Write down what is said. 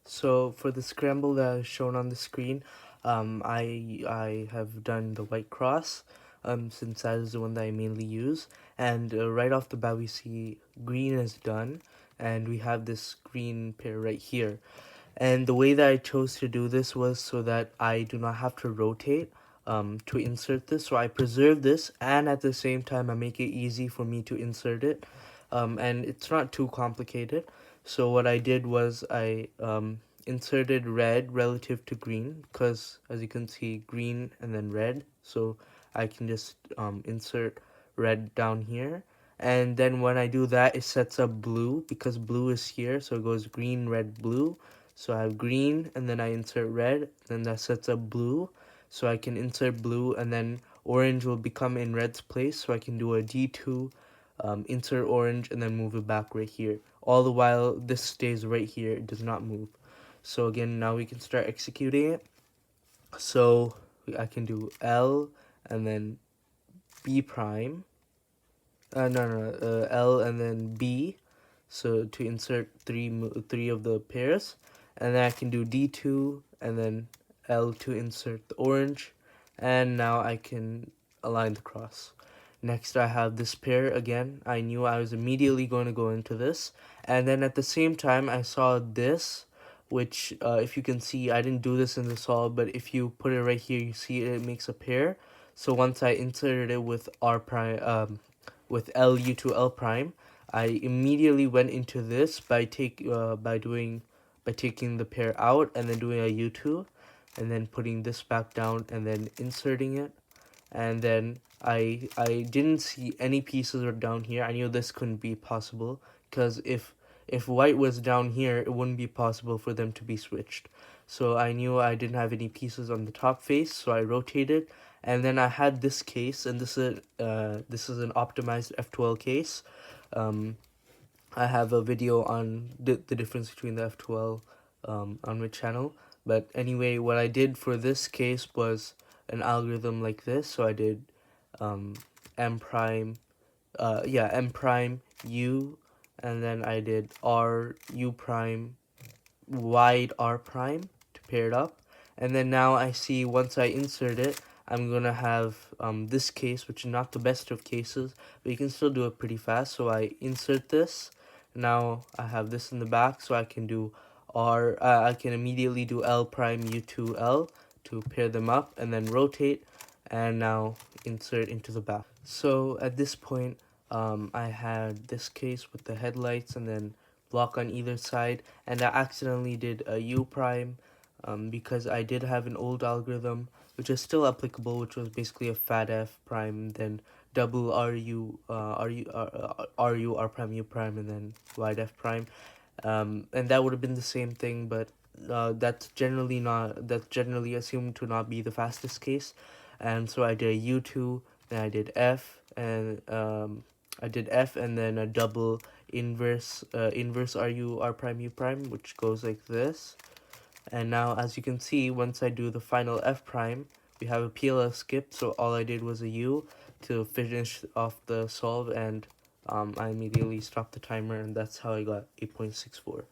So for the scramble that is shown on the screen, I have done the white cross, since that is the one that I mainly use. And right off the bat, we see green is done, and we have this green pair right here. And the way that I chose to do this was so that I do not have to rotate to insert this. So I preserve this, and at the same time, I make it easy for me to insert it. And it's not too complicated. So what I did was I inserted red relative to green, because as you can see, green and then red. So I can just insert red down here. And then when I do that, it sets up blue because blue is here. So it goes green, red, blue. So I have green, and then I insert red, then that sets up blue. So I can insert blue, and then orange will become in red's place. So I can do a D2, insert orange, and then move it back right here. All the while, this stays right here, it does not move. So again, now we can start executing it. So I can do L, and then B prime. L and then B. So to insert three of the pairs, and then I can do D2 and then L to insert the orange, and now I can align the cross. Next, I have this pair again. I knew I was immediately going to go into this, and then at the same time I saw this, which if you can see, I didn't do this in the solve, but if you put it right here, you see it makes a pair. So once I inserted it with R prime, with LU to L prime, I immediately went into this by taking the pair out and then doing a U2, and then putting this back down and then inserting it. And then I didn't see any pieces down here. I knew this couldn't be possible, because if white was down here, it wouldn't be possible for them to be switched. So I knew I didn't have any pieces on the top face, so I rotated. And then I had this case, and this is an optimized F12 case. I have a video on the difference between the F12 on my channel. But anyway, what I did for this case was an algorithm like this. So I did M prime, M prime U, and then I did R U prime wide R prime to pair it up. And then now I see once I insert it, I'm gonna have this case, which is not the best of cases, but you can still do it pretty fast. So I insert this. Now I have this in the back, so I can do I can immediately do L prime U2 L to pair them up, and then rotate, and now insert into the back. So at this point, I had this case with the headlights and then block on either side, and I accidentally did a U prime, because I did have an old algorithm which is still applicable, which was basically a fat F prime, then double R prime U prime, and then wide F prime, and that would have been the same thing, but that's generally assumed to not be the fastest case. And so I did a U2, then I did F, and then a double inverse R prime U prime, which goes like this. And now, as you can see, once I do the final F prime, we have a PLL skip. So all I did was a U to finish off the solve, and I immediately stopped the timer, and that's how I got 8.64.